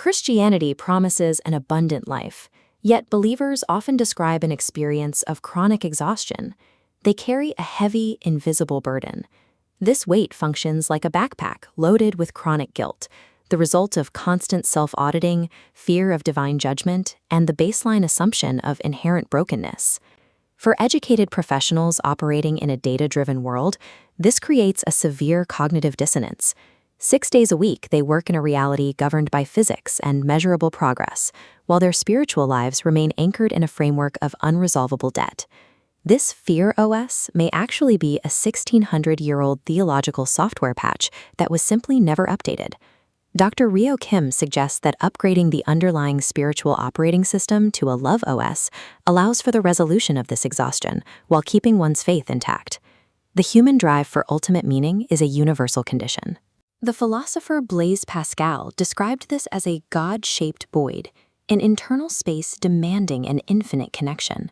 Christianity promises an abundant life, yet believers often describe an experience of chronic exhaustion. They carry a heavy, invisible burden. This weight functions like a backpack loaded with chronic guilt, the result of constant self-auditing, fear of divine judgment, and the baseline assumption of inherent brokenness. For educated professionals operating in a data-driven world, this creates a severe cognitive dissonance. 6 days a week, they work in a reality governed by physics and measurable progress, while their spiritual lives remain anchored in a framework of unresolvable debt. This Fear OS may actually be a 1600-year-old theological software patch that was simply never updated. Dr. Ryo Kim suggests that upgrading the underlying spiritual operating system to a Love OS allows for the resolution of this exhaustion while keeping one's faith intact. The human drive for ultimate meaning is a universal condition. The philosopher Blaise Pascal described this as a God-shaped void, an internal space demanding an infinite connection.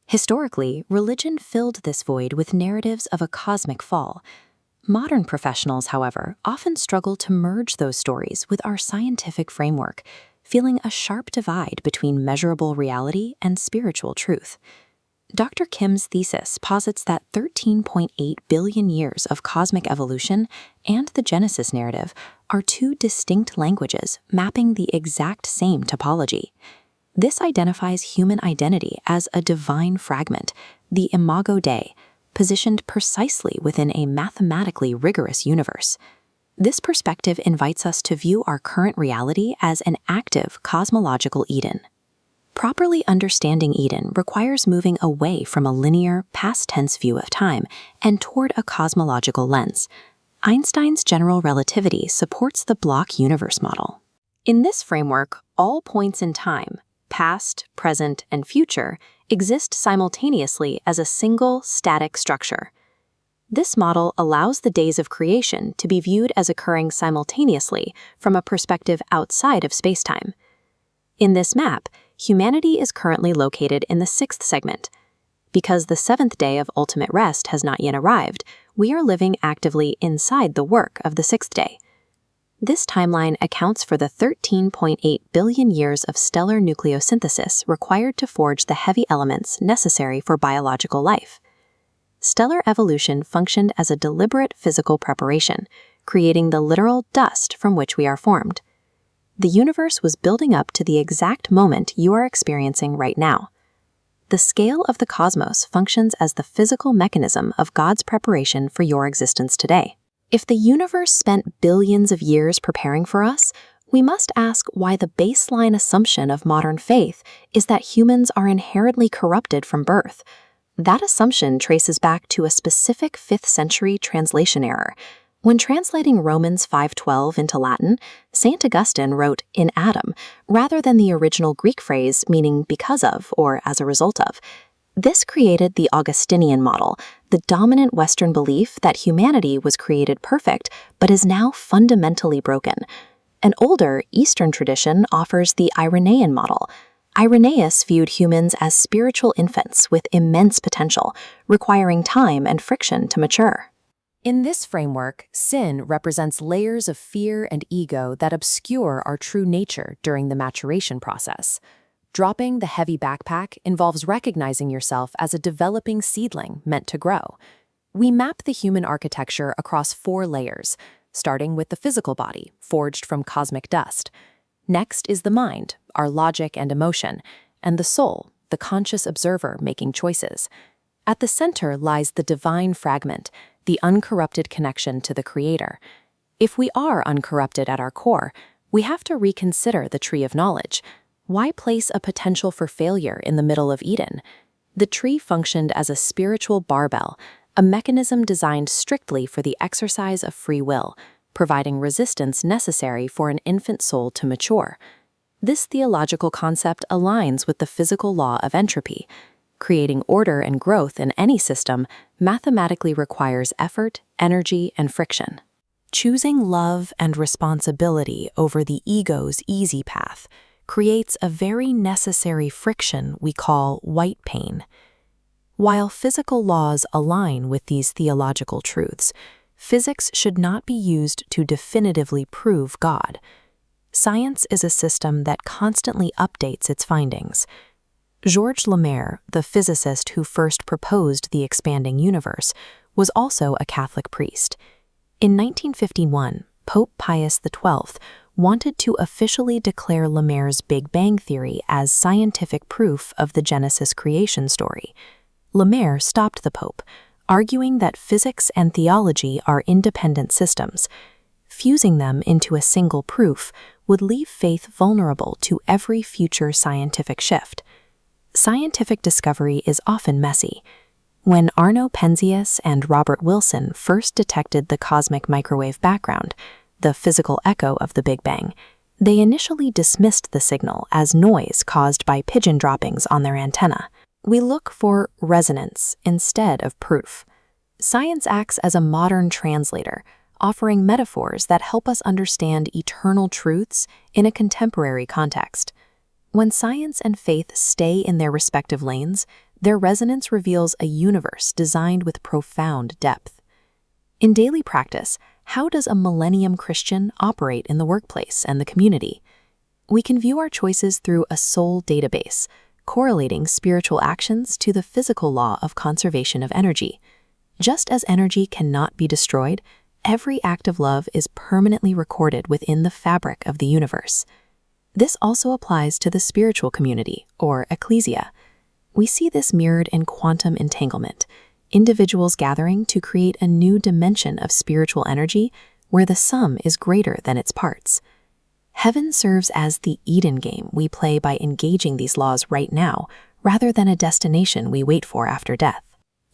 Historically, religion filled this void with narratives of a cosmic fall. Modern professionals, however, often struggle to merge those stories with our scientific framework, feeling a sharp divide between measurable reality and spiritual truth. Dr. Kim's thesis posits that 13.8 billion years of cosmic evolution and the Genesis narrative are two distinct languages mapping the exact same topology. This identifies human identity as a divine fragment, the imago Dei, positioned precisely within a mathematically rigorous universe. This perspective invites us to view our current reality as an active cosmological Eden. Properly understanding Eden requires moving away from a linear, past-tense view of time and toward a cosmological lens. Einstein's general relativity supports the block universe model. In this framework, all points in time, past, present, and future, exist simultaneously as a single, static structure. This model allows the days of creation to be viewed as occurring simultaneously from a perspective outside of spacetime. In this map, humanity is currently located in the 6th segment. Because the 7th day of ultimate rest has not yet arrived, we are living actively inside the work of the 6th day. This timeline accounts for the 13.8 billion years of stellar nucleosynthesis required to forge the heavy elements necessary for biological life. Stellar evolution functioned as a deliberate physical preparation, creating the literal dust from which we are formed. The universe was building up to the exact moment you are experiencing right now. The scale of the cosmos functions as the physical mechanism of God's preparation for your existence today. If the universe spent billions of years preparing for us, we must ask why the baseline assumption of modern faith is that humans are inherently corrupted from birth. That assumption traces back to a specific 5th century translation error. When translating Romans 5:12 into Latin, St. Augustine wrote "in Adam," rather than the original Greek phrase meaning because of or as a result of. This created the Augustinian model, the dominant Western belief that humanity was created perfect but is now fundamentally broken. An older Eastern tradition offers the Irenaean model. Irenaeus viewed humans as spiritual infants with immense potential, requiring time and friction to mature. In this framework, sin represents layers of fear and ego that obscure our true nature during the maturation process. Dropping the heavy backpack involves recognizing yourself as a developing seedling meant to grow. We map the human architecture across 4 layers, starting with the physical body, forged from cosmic dust. Next is the mind, our logic and emotion, and the soul, the conscious observer making choices. At the center lies the divine fragment, the uncorrupted connection to the Creator. If we are uncorrupted at our core, we have to reconsider the tree of knowledge. Why place a potential for failure in the middle of Eden? The tree functioned as a spiritual barbell, a mechanism designed strictly for the exercise of free will, providing resistance necessary for an infant soul to mature. This theological concept aligns with the physical law of entropy. Creating order and growth in any system mathematically requires effort, energy, and friction. Choosing love and responsibility over the ego's easy path creates a very necessary friction we call white pain. While physical laws align with these theological truths, physics should not be used to definitively prove God. Science is a system that constantly updates its findings. Georges Lemaire, the physicist who first proposed the expanding universe, was also a Catholic priest. In 1951, Pope Pius XII wanted to officially declare Lemaire's Big Bang theory as scientific proof of the Genesis creation story. Lemaire stopped the Pope, arguing that physics and theology are independent systems. Fusing them into a single proof would leave faith vulnerable to every future scientific shift. Scientific discovery is often messy. When Arno Penzias and Robert Wilson first detected the cosmic microwave background, the physical echo of the Big Bang, they initially dismissed the signal as noise caused by pigeon droppings on their antenna. We look for resonance instead of proof. Science acts as a modern translator, offering metaphors that help us understand eternal truths in a contemporary context. When science and faith stay in their respective lanes, their resonance reveals a universe designed with profound depth. In daily practice, how does a Millennium Christian operate in the workplace and the community? We can view our choices through a soul database, correlating spiritual actions to the physical law of conservation of energy. Just as energy cannot be destroyed, every act of love is permanently recorded within the fabric of the universe. This also applies to the spiritual community, or ecclesia. We see this mirrored in quantum entanglement, individuals gathering to create a new dimension of spiritual energy where the sum is greater than its parts. Heaven serves as the Eden game we play by engaging these laws right now, rather than a destination we wait for after death.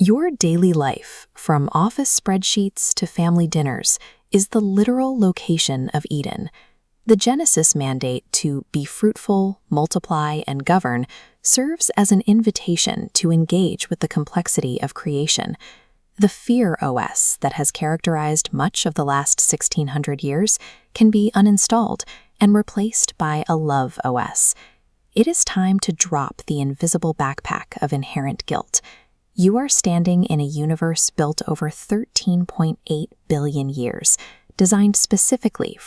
Your daily life, from office spreadsheets to family dinners, is the literal location of Eden. The Genesis mandate to be fruitful, multiply, and govern serves as an invitation to engage with the complexity of creation. The Fear OS that has characterized much of the last 1600 years can be uninstalled and replaced by a Love OS. It is time to drop the invisible backpack of inherent guilt. You are standing in a universe built over 13.8 billion years, designed specifically